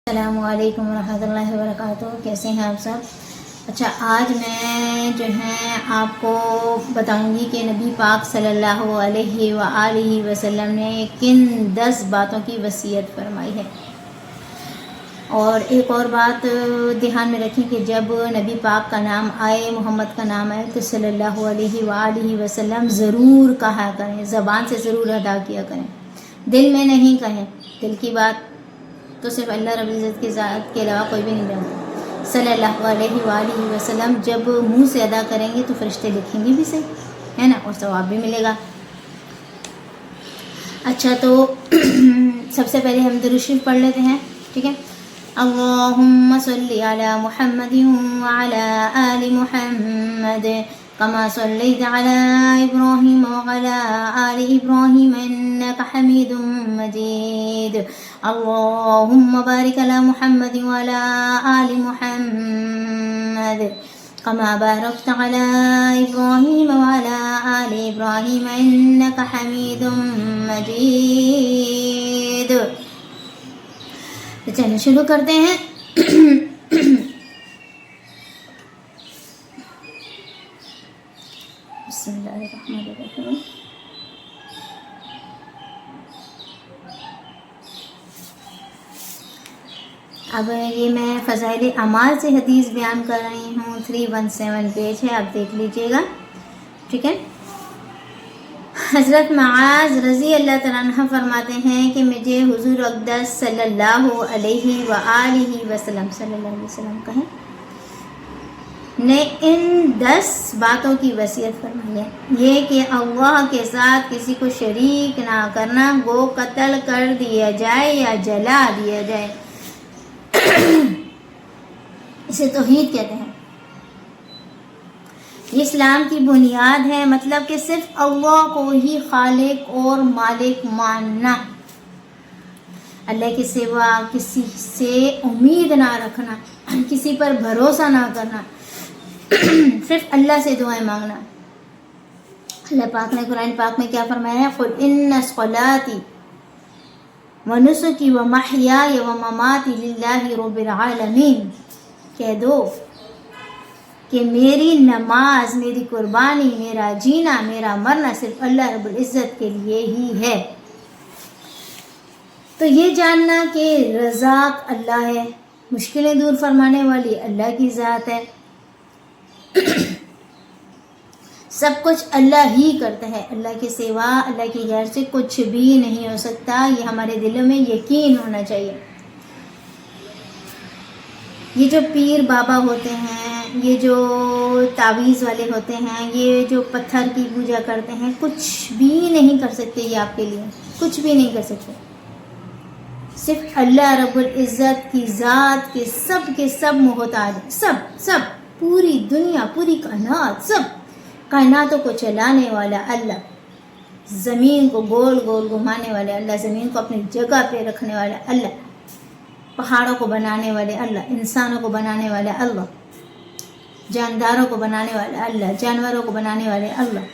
السلام علیکم ورحمۃ اللہ وبرکاتہ. کیسے ہیں آپ سب؟ اچھا، آج میں جو ہے آپ کو بتاؤں گی کہ نبی پاک صلی اللہ علیہ وآلہ وسلم نے کن 10 باتوں کی وصیت فرمائی ہے. اور ایک اور بات دھیان میں رکھیں کہ جب نبی پاک کا نام آئے، محمد کا نام آئے، تو صلی اللہ علیہ وآلہ وسلم ضرور کہا کریں، زبان سے ضرور ادا کیا کریں، دل میں نہیں کہیں. دل کی بات تو صرف اللہ رب العزت کی ذات کے علاوہ کوئی بھی نہیں جانتا. صلی اللہ علیہ وآلہ وسلم جب منہ سے ادا کریں گے تو فرشتے لکھیں گے بھی صحیح ہے نا، اور ثواب بھی ملے گا. اچھا، تو سب سے پہلے ہم درود شریف پڑھ لیتے ہیں، ٹھیک ہے. اللہم صلی علی محمد وعلی آل محمد كما صليت على إبراهيم وعلى آل إبراهيم إنك حميد مجيد. اللهم بارك على محمد وعلى آل محمد كما باركت على إبراهيم وعلى آل إبراهيم إنك حميد مجيد. چلیں شروع کرتے ہیں. بسم اللہ الرحمن الرحیم. اب یہ میں فضائل اعمال سے حدیث بیان کر رہی ہوں. 317 پیج ہے، آپ دیکھ لیجئے گا، ٹھیک ہے. حضرت معاذ رضی اللہ تعالیٰ عنہ فرماتے ہیں کہ مجھے حضور اقدس صلی اللہ علیہ وآلہ وسلم کہیں نے ان 10 باتوں کی وصیت فرمائی ہے. یہ کہ اللہ کے ساتھ کسی کو شریک نہ کرنا، گو قتل کر دیا جائے یا جلا دیا جائے، اسے توحید کہتے ہیں. یہ اسلام کی بنیاد ہے، مطلب کہ صرف اللہ کو ہی خالق اور مالک ماننا، اللہ کے سوا کسی سے امید نہ رکھنا، کسی پر بھروسہ نہ کرنا، صرف اللہ سے دعائیں مانگنا. اللہ پاک نے قرآن پاک میں کیا فرمایا ہے؟ قُلْ إِنَّ صَلَاتِي وَنُسُكِي وَمَحْيَايَ وَمَمَاتِي لِلَّهِ رَبِّ الْعَالَمِينَ. کہہ دو کہ میری نماز، میری قربانی، میرا جینا، میرا مرنا صرف اللہ رب العزت کے لیے ہی ہے. تو یہ جاننا کہ رزاق اللہ ہے، مشکلیں دور فرمانے والی اللہ کی ذات ہے، سب کچھ اللہ ہی کرتا ہے، اللہ کے سوا، اللہ کی غیر سے کچھ بھی نہیں ہو سکتا. یہ ہمارے دلوں میں یقین ہونا چاہیے. یہ جو پیر بابا ہوتے ہیں، یہ جو تعویذ والے ہوتے ہیں، یہ جو پتھر کی پوجا کرتے ہیں، کچھ بھی نہیں کر سکتے. یہ آپ کے لیے کچھ بھی نہیں کر سکتے. صرف اللہ رب العزت کی ذات کے سب محتاج ہیں. سب پوری دنیا، پوری کائنات، سب کائناتوں کو چلانے والا اللہ، زمین کو گول گول گھمانے والے اللہ، زمین کو اپنی جگہ پہ رکھنے والا اللہ، پہاڑوں کو بنانے والے اللہ، انسانوں کو بنانے والے اللہ، جانداروں کو بنانے والا اللہ، جانوروں کو بنانے والے اللہ،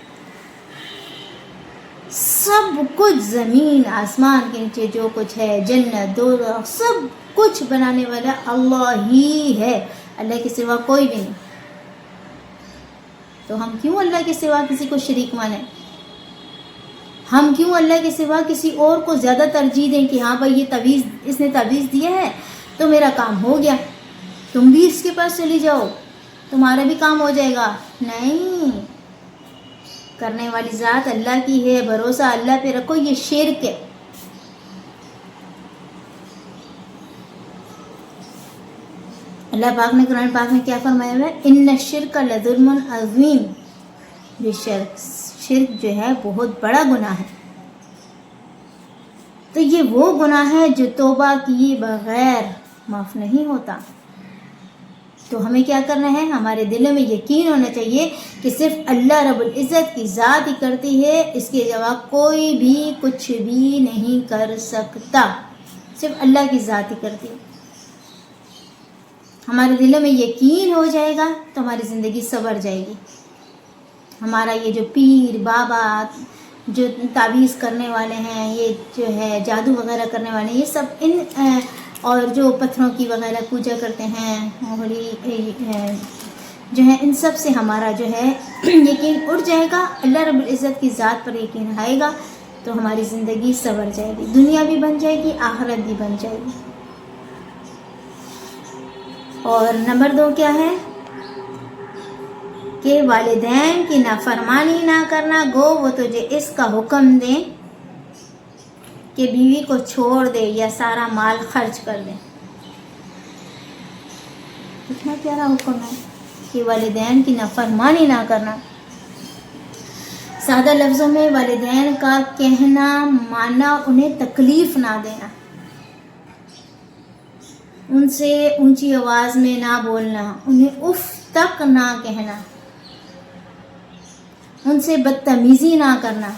سب کچھ زمین آسمان کے نیچے جو کچھ ہے، جنت دوزخ، سب کچھ بنانے والا اللہ ہی ہے، اللہ کے سوا کوئی بھی نہیں. تو ہم کیوں اللہ کے سوا کسی کو شریک مانیں؟ ہم کیوں اللہ کے سوا کسی اور کو زیادہ ترجیح دیں کہ ہاں بھائی یہ تعویذ، اس نے تعویذ دیا ہے تو میرا کام ہو گیا، تم بھی اس کے پاس چلی جاؤ، تمہارا بھی کام ہو جائے گا. نہیں، کرنے والی ذات اللہ کی ہے، بھروسہ اللہ پہ رکھو. یہ شرک ہے. اللہ پاک نے قرآن پاک میں کیا فرمایا ہے؟ ان الشرک لظلم عظیم. بے شک شرک جو ہے بہت بڑا گناہ ہے. تو یہ وہ گناہ ہے جو توبہ کیے بغیر معاف نہیں ہوتا. تو ہمیں کیا کرنا ہے؟ ہمارے دلوں میں یقین ہونا چاہیے کہ صرف اللہ رب العزت کی ذات ہی کرتی ہے، اس کے علاوہ کوئی بھی کچھ بھی نہیں کر سکتا، صرف اللہ کی ذات ہی کرتی ہے. ہمارے دلوں میں یقین ہو جائے گا تو ہماری زندگی سنور جائے گی. ہمارا یہ جو پیر بابا، جو تعویذ کرنے والے ہیں، یہ جو ہے جادو وغیرہ کرنے والے ہیں، یہ سب ان اور جو پتھروں کی وغیرہ پوجا کرتے ہیں جو ہے ان سب سے ہمارا جو ہے یقین اٹھ جائے گا، اللہ رب العزت کی ذات پر یقین آئے گا تو ہماری زندگی سنور جائے گی، دنیا بھی بن جائے گی، آخرت بھی بن جائے گی۔ اور نمبر 2 کیا ہے کہ والدین کی نافرمانی نہ کرنا، گو وہ تجھے اس کا حکم دیں کہ بیوی کو چھوڑ دے یا سارا مال خرچ کر دے۔ کتنا پیارا حکم ہے کہ والدین کی نافرمانی نہ کرنا۔ سادہ لفظوں میں والدین کا کہنا ماننا، انہیں تکلیف نہ دینا، ان سے اونچی آواز میں نہ بولنا، انہیں اف تک نہ کہنا، ان سے بدتمیزی نہ کرنا۔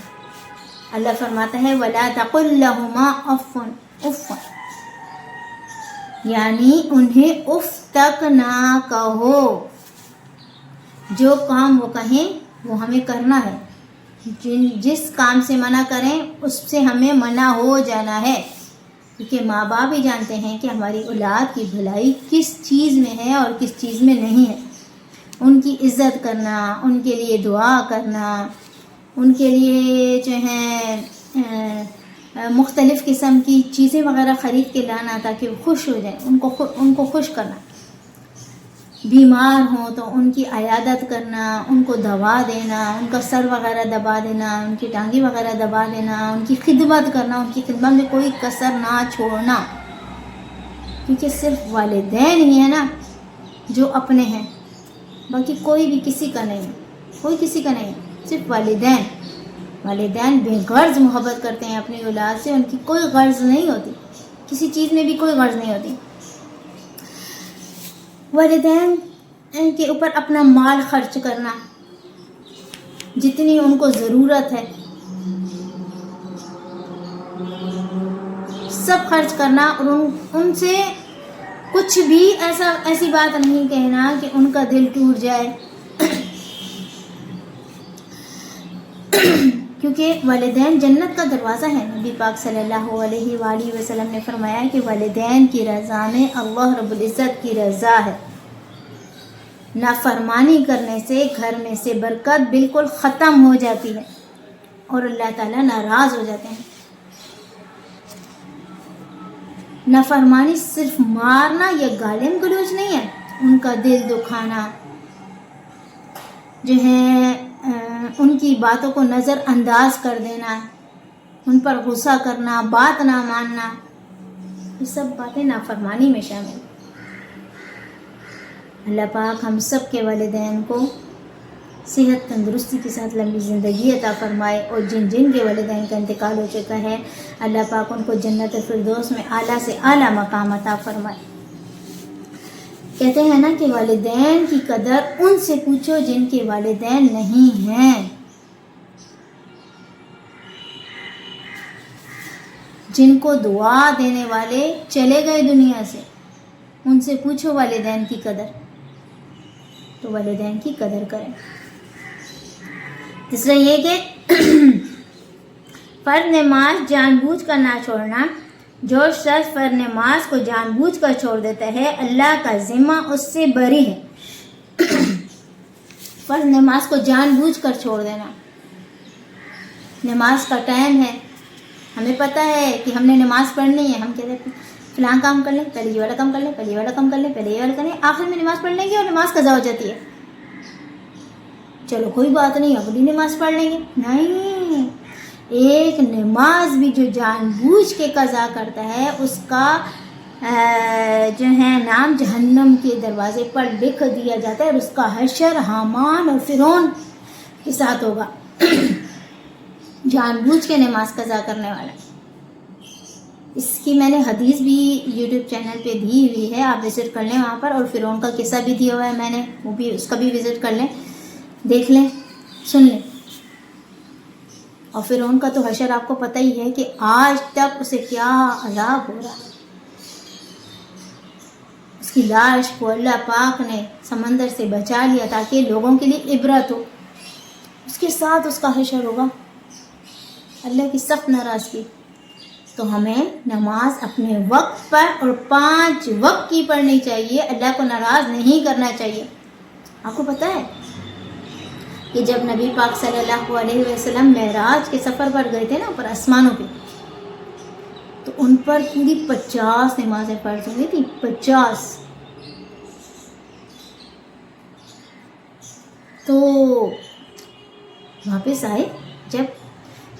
اللہ فرماتا ہے وَلَا تَقُلْ لَهُمَا اُفٌّ، یعنی انہیں اف تک نہ کہو، جو کام وہ کہیں وہ ہمیں کرنا ہے، جس کام سے منع کریں اس سے ہمیں منع ہو جانا ہے، کیونکہ ماں باپ ہی جانتے ہیں کہ ہماری اولاد کی بھلائی کس چیز میں ہے اور کس چیز میں نہیں ہے۔ ان کی عزت کرنا، ان کے لیے دعا کرنا، ان کے لیے جو ہے مختلف قسم کی چیزیں وغیرہ خرید کے لانا تاکہ وہ خوش ہو جائیں، ان کو خوش کرنا، بیمار ہوں تو ان کی عیادت کرنا، ان کو دوا دینا، ان کا سر وغیرہ دبا دینا، ان کی ٹانگی وغیرہ دبا دینا، ان کی خدمت کرنا، ان کی خدمت میں کوئی کسر نہ چھوڑنا، کیونکہ صرف والدین ہی ہیں نا جو اپنے ہیں، باقی کوئی بھی کسی کا نہیں، کوئی کسی کا نہیں، صرف والدین بے غرض محبت کرتے ہیں اپنی اولاد سے، ان کی کوئی غرض نہیں ہوتی، کسی چیز میں بھی کوئی غرض نہیں ہوتی۔ والدین کے اوپر اپنا مال خرچ کرنا، جتنی ان کو ضرورت ہے سب خرچ کرنا، اور ان سے کچھ بھی ایسی بات نہیں کہنا کہ ان کا دل ٹوٹ جائے، کیونکہ والدین جنت کا دروازہ ہے۔ نبی پاک صلی اللہ علیہ وآلہ وسلم نے فرمایا کہ والدین کی رضا میں اللہ رب العزت کی رضا ہے۔ نافرمانی کرنے سے گھر میں سے برکت بالکل ختم ہو جاتی ہے اور اللہ تعالیٰ ناراض ہو جاتے ہیں۔ نافرمانی صرف مارنا یا گالم گلوچ نہیں ہے، ان کا دل دکھانا، جو ہے ان کی باتوں کو نظر انداز کر دینا، ان پر غصہ کرنا، بات نہ ماننا، یہ سب باتیں نافرمانی میں شامل۔ اللہ پاک ہم سب کے والدین کو صحت تندرستی کے ساتھ لمبی زندگی عطا فرمائے، اور جن کے والدین کا انتقال ہو چکا ہے اللہ پاک ان کو جنت فردوس میں اعلیٰ سے اعلیٰ مقام عطا فرمائے۔ کہتے ہیں نا کہ والدین کی قدر ان سے پوچھو جن کے والدین نہیں ہیں، جن کو دعا دینے والے چلے گئے دنیا سے، ان سے پوچھو والدین کی قدر، تو والدین کی قدر کریں۔ تیسرا یہ کہ فرض نماز جان بوجھ کر نہ چھوڑنا، جو شخص فرض نماز کو جان بوجھ کر چھوڑ دیتا ہے اللہ کا ذمہ اس سے بری ہے۔ فرض نماز کو جان بوجھ کر چھوڑ دینا، نماز کا ٹائم ہے، ہمیں پتہ ہے کہ ہم نے نماز پڑھنی ہے، ہم کہتے ہیں فلاں کام کر لیں، پہلے یہ والا کام کر لیں، پہلے یہ والا کام کر لیں، پہلے یہ والا کریں، آخر میں نماز پڑھ لیں گے اور نماز قضا ہو جاتی ہے۔ چلو کوئی بات نہیں، اگلی نماز پڑھ لیں گے، نہیں، ایک نماز بھی جو جان بوجھ کے قضا کرتا ہے اس کا جو ہے نام جہنم کے دروازے پر لکھ دیا جاتا ہے، اور اس کا حشر حامان اور فرعون کے ساتھ ہوگا، جان بوجھ کے نماز قضا کرنے والا۔ اس کی میں نے حدیث بھی یوٹیوب چینل پہ دی ہوئی ہے، آپ وزٹ کر لیں وہاں پر، اور فرعون کا قصہ بھی دیا ہوا ہے میں نے، وہ بھی اس کا بھی وزٹ کر لیں، دیکھ لیں، سن لیں۔ اور فرعون کا تو حشر آپ کو پتہ ہی ہے کہ آج تک اسے کیا عذاب ہو رہا ہے، اس کی لاش کو اللہ پاک نے سمندر سے بچا لیا تاکہ لوگوں کے لیے عبرت ہو، اس کے ساتھ اس کا حشر ہوگا، اللہ کی سخت ناراضگی۔ تو ہمیں نماز اپنے وقت پر اور 5 وقت کی پڑھنی چاہیے. اللہ کو ناراض نہیں کرنا چاہیے. آپ کو پتہ ہے کہ جب نبی پاک صلی اللہ علیہ وسلم معراج کے سفر پر گئے تھے نا اوپر آسمانوں پہ، تو ان پر پوری 50 نمازیں فرض ہوئی تھی. 50. تو واپس آئے جب،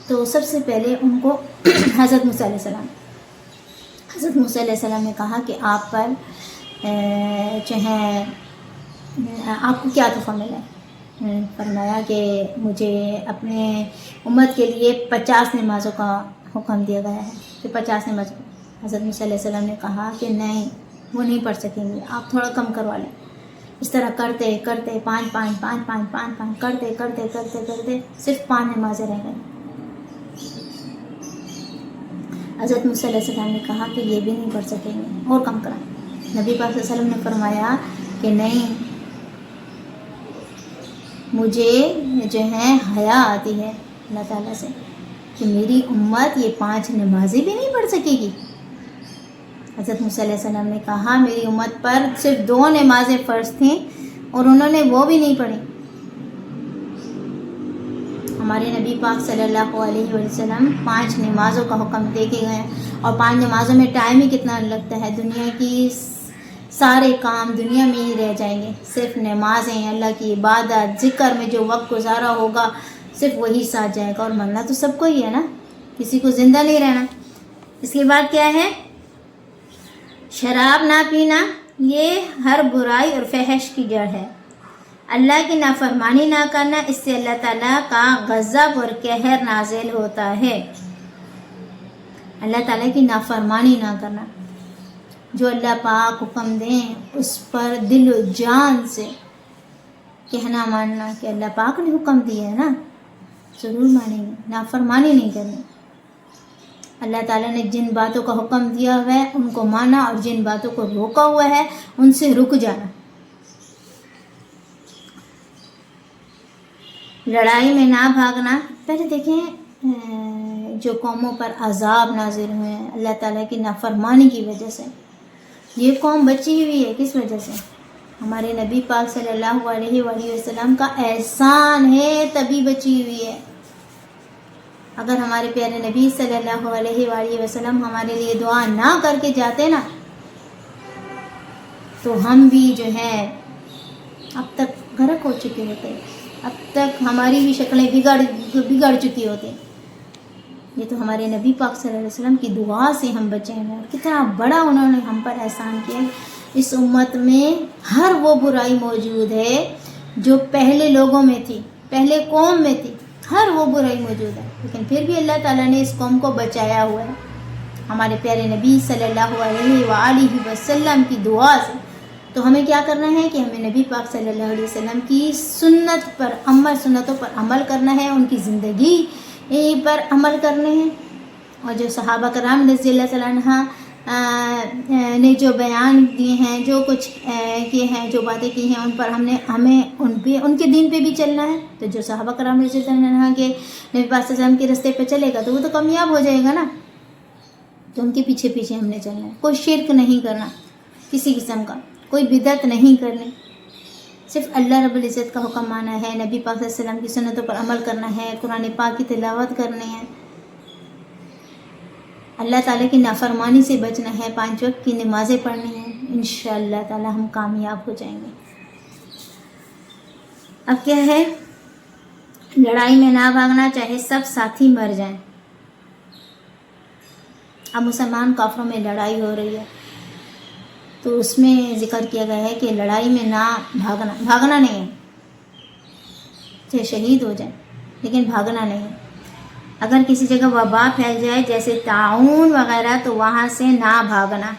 تو سب سے پہلے ان کو حضرت موسیٰ علیہ السلام نے کہا کہ آپ پر جو ہے آپ کو کیا تحفہ ملا ہے؟ فرمایا کہ مجھے اپنے امت کے لیے 50 نمازوں کا حکم دیا گیا ہے کہ 50 نماز. حضرت موسیٰ علیہ السلام نے کہا کہ نہیں، وہ نہیں پڑھ سکیں گے، آپ تھوڑا کم کروا لیں. اس طرح کرتے کرتے 5 کرتے کرتے کرتے کرتے صرف 5 نمازیں رہ گئیں. حضرت موسیٰ علیہ السلام نے کہا کہ یہ بھی نہیں پڑھ سکیں گے، اور کم کرائیں. نبی پاک صلی اللہ علیہ وسلم نے فرمایا کہ نہیں، مجھے جو ہے حیا آتی ہے اللہ تعالیٰ سے کہ میری امت یہ 5 نمازیں بھی نہیں پڑھ سکے گی. حضرت موسیٰ علیہ السلام نے کہا میری امت پر صرف 2 نمازیں فرض تھیں اور انہوں نے وہ بھی نہیں پڑھی. ہمارے نبی پاک صلی اللہ علیہ وسلم 5 نمازوں کا حکم دے کے گئے، اور 5 نمازوں میں ٹائم ہی کتنا لگتا ہے. دنیا کی سارے کام دنیا میں ہی رہ جائیں گے، صرف نمازیں، اللہ کی عبادت، ذکر میں جو وقت گزارا ہوگا صرف وہی ساتھ جائے گا. اور مرنا تو سب کو ہی ہے نا، کسی کو زندہ نہیں رہنا. اس کے بعد کیا ہے؟ شراب نہ پینا، یہ ہر برائی اور فحش کی جڑ ہے. اللہ کی نافرمانی نہ کرنا، اس سے اللہ تعالیٰ کا غضب اور قہر نازل ہوتا ہے. اللہ تعالیٰ کی نافرمانی نہ کرنا، جو اللہ پاک حکم دیں اس پر دل و جان سے کہنا ماننا کہ اللہ پاک نے حکم دیا ہے نا، ضرور مانیں گے. نافرمانی نہیں کرنی. اللہ تعالیٰ نے جن باتوں کا حکم دیا ہوا ہے ان کو مانا، اور جن باتوں کو روکا ہوا ہے ان سے رک جانا. لڑائی میں نہ بھاگنا. پہلے دیکھیں جو قوموں پر عذاب نازل ہوئے ہیں اللہ تعالیٰ کی نافرمانی کی وجہ سے، یہ قوم بچی ہوئی ہے کس وجہ سے؟ ہمارے نبی پاک صلی اللہ علیہ وآلہ وسلم کا احسان ہے تبھی بچی ہوئی ہے. اگر ہمارے پیارے نبی صلی اللہ علیہ وآلہ وسلم ہمارے لیے دعا نہ کر کے جاتے نا، تو ہم بھی جو ہے اب تک غرق ہو چکے ہوتے، اب تک ہماری بھی شکلیں بگڑ چکی ہوتی. یہ تو ہمارے نبی پاک صلی اللہ علیہ وسلم کی دعا سے ہم بچے ہیں. کتنا بڑا انہوں نے ہم پر احسان کیا. اس امت میں ہر وہ برائی موجود ہے جو پہلے لوگوں میں تھی، پہلے قوم میں تھی، ہر وہ برائی موجود ہے، لیکن پھر بھی اللہ تعالیٰ نے اس قوم کو بچایا ہوا ہے ہمارے پیارے نبی صلی اللہ علیہ وآلہ وسلم کی دعا سے. تو ہمیں کیا کرنا ہے کہ ہمیں نبی پاک صلی اللہ علیہ وسلم کی سنتوں پر عمل کرنا ہے، ان کی زندگی پر عمل کرنے ہیں. اور جو صحابہ کرام رضی اللہ تعالیٰ عنہ نے جو بیان دیے ہیں، جو کچھ کیے ہیں، جو باتیں کی ہیں، ان پر ہمیں ان کے دین پہ بھی چلنا ہے. تو جو صحابہ کرام رضی اللہ عنہ کے نبی پاک صلی اللہ علیہ وسلم کے راستے پہ چلے گا تو وہ تو کامیاب ہو جائے گا نا. تو ان کے پیچھے پیچھے ہم نے چلنا ہے. کوئی شرک نہیں کرنا کسی قسم کا، کوئی بدعت نہیں کرنی، صرف اللہ رب العزت کا حکم مانا ہے، نبی پاک صلی اللہ علیہ وسلم کی سنتوں پر عمل کرنا ہے، قرآن پاک کی تلاوت کرنی ہے، اللہ تعالیٰ کی نافرمانی سے بچنا ہے، 5 وقت کی نمازیں پڑھنی ہیں. انشاءاللہ تعالیٰ ہم کامیاب ہو جائیں گے. اب کیا ہے؟ لڑائی میں نہ بھاگنا، چاہے سب ساتھی مر جائیں. اب مسلمان کافروں میں لڑائی ہو رہی ہے تو اس میں ذکر کیا گیا ہے کہ لڑائی میں نہ بھاگنا نہیں ہے، چاہے شہید ہو جائیں لیکن بھاگنا نہیں. اگر کسی جگہ وبا پھیل جائے جیسے طاعون وغیرہ تو وہاں سے نہ بھاگنا.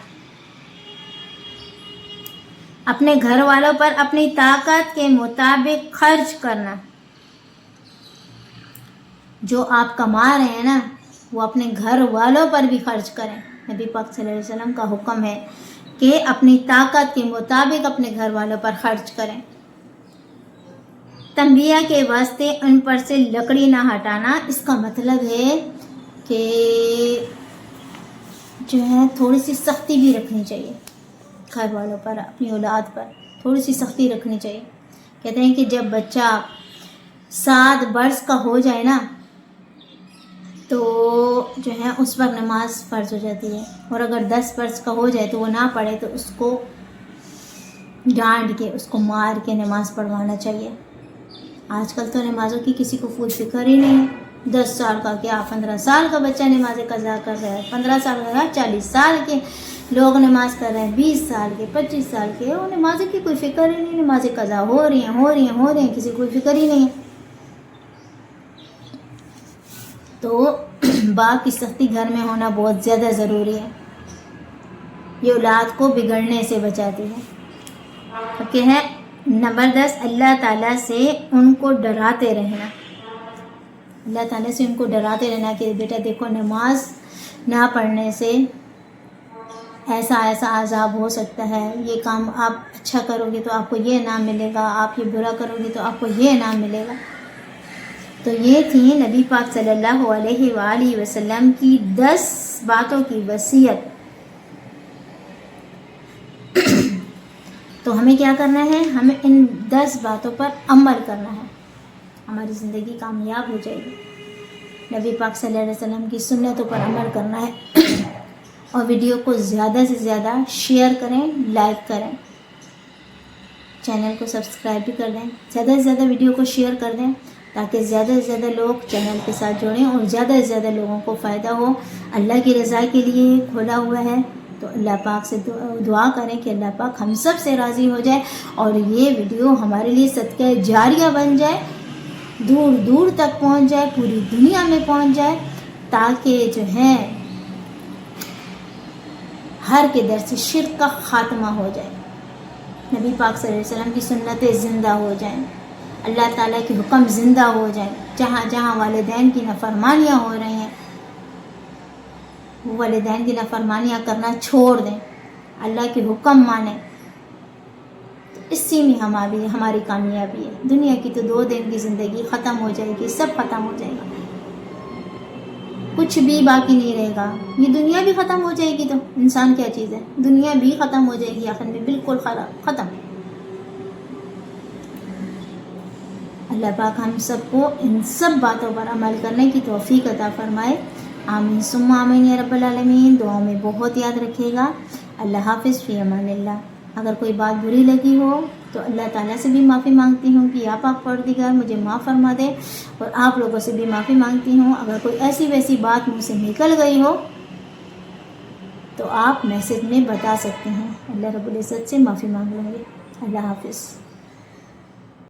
اپنے گھر والوں پر اپنی طاقت کے مطابق خرچ کرنا. جو آپ کما رہے ہیں نا وہ اپنے گھر والوں پر بھی خرچ کریں. نبی پاک صلی اللہ علیہ وسلم کا حکم ہے کہ اپنی طاقت کے مطابق اپنے گھر والوں پر خرچ کریں. تنبیہ کے واسطے ان پر سے لکڑی نہ ہٹانا. اس کا مطلب ہے کہ جو ہے تھوڑی سی سختی بھی رکھنی چاہیے، گھر والوں پر، اپنی اولاد پر تھوڑی سی سختی رکھنی چاہیے۔ کہتے ہیں کہ جب بچہ 7 برس کا ہو جائے نا تو جو ہے اس پر نماز فرض ہو جاتی ہے، اور اگر 10 برس کا ہو جائے تو وہ نہ پڑھے تو اس کو ڈانٹ کے، اس کو مار کے نماز پڑھوانا چاہیے۔ آج کل تو نمازوں کی کسی کو فوٹ فکر ہی نہیں ہے، 10 سال کا کیا 15 سال کا بچہ نماز قضا کر رہا ہے، 15 سال کا 40 سال کے لوگ نماز کر رہے ہیں، 20 سال کے 25 سال کے، وہ نماز کی کوئی فکر ہی نہیں، نماز قضا ہو رہی ہیں، کسی کو کوئی فکر ہی نہیں ہے۔ تو باپ کی سختی گھر میں ہونا بہت زیادہ ضروری ہے، یہ اولاد کو بگڑنے سے بچاتی ہے۔ کہ ہے نمبر 10، اللہ تعالیٰ سے ان کو ڈراتے رہنا، اللہ تعالیٰ سے ان کو ڈراتے رہنا کہ بیٹا دیکھو نماز نہ پڑھنے سے ایسا عذاب ہو سکتا ہے، یہ کام آپ اچھا کرو گے تو آپ کو یہ انعام ملے گا، آپ یہ برا کرو گے تو آپ کو یہ انعام ملے گا۔ تو یہ تھی نبی پاک صلی اللہ علیہ وآلہ وسلم کی 10 باتوں کی وصیت۔ تو ہمیں کیا کرنا ہے؟ ہمیں ان 10 باتوں پر عمل کرنا ہے، ہماری زندگی کامیاب ہو جائے گی۔ نبی پاک صلی اللہ علیہ وسلم کی سنتوں پر عمل کرنا ہے، اور ویڈیو کو زیادہ سے زیادہ شیئر کریں، لائک کریں، چینل کو سبسکرائب بھی کر دیں، زیادہ سے زیادہ ویڈیو کو شیئر کر دیں تاکہ زیادہ سے زیادہ لوگ چینل کے ساتھ جڑیں اور زیادہ سے زیادہ لوگوں کو فائدہ ہو۔ اللہ کی رضا کے لیے کھولا ہوا ہے، تو اللہ پاک سے دعا کریں کہ اللہ پاک ہم سب سے راضی ہو جائے اور یہ ویڈیو ہمارے لیے صدقہ جاریہ بن جائے، دور دور تک پہنچ جائے، پوری دنیا میں پہنچ جائے، تاکہ جو ہے ہر کے در سے شرک کا خاتمہ ہو جائے، نبی پاک صلی اللہ علیہ وسلم کی سنتیں زندہ ہو جائیں، اللہ تعالیٰ کے حکم زندہ ہو جائیں، جہاں جہاں والدین کی نافرمانیاں ہو رہی ہیں وہ والدین کی نافرمانیاں کرنا چھوڑ دیں، اللہ کے حکم مانیں، تو اسی میں ہماری کامیابی ہے۔ دنیا کی تو 2 دن کی زندگی ختم ہو جائے گی، سب ختم ہو جائے گا، کچھ بھی باقی نہیں رہے گا، یہ دنیا بھی ختم ہو جائے گی تو انسان کیا چیز ہے، دنیا بھی ختم ہو جائے گی آخر میں، بالکل ختم۔ اللہ پاک ہم سب کو ان سب باتوں پر عمل کرنے کی توفیق عطا فرمائے، آمین ثم آمین یا رب العالمین۔ دعاؤں میں بہت یاد رکھیے گا۔ اللہ حافظ، فی امان اللہ۔ اگر کوئی بات بری لگی ہو تو اللہ تعالیٰ سے بھی معافی مانگتی ہوں کہ آپ پروردگار مجھے معاف فرما دے، اور آپ لوگوں سے بھی معافی مانگتی ہوں اگر کوئی ایسی ویسی بات مجھ سے نکل گئی ہو تو آپ میسج میں بتا سکتے ہیں، اللہ رب العزت سے معافی مانگ لوں گی۔ اللہ حافظ۔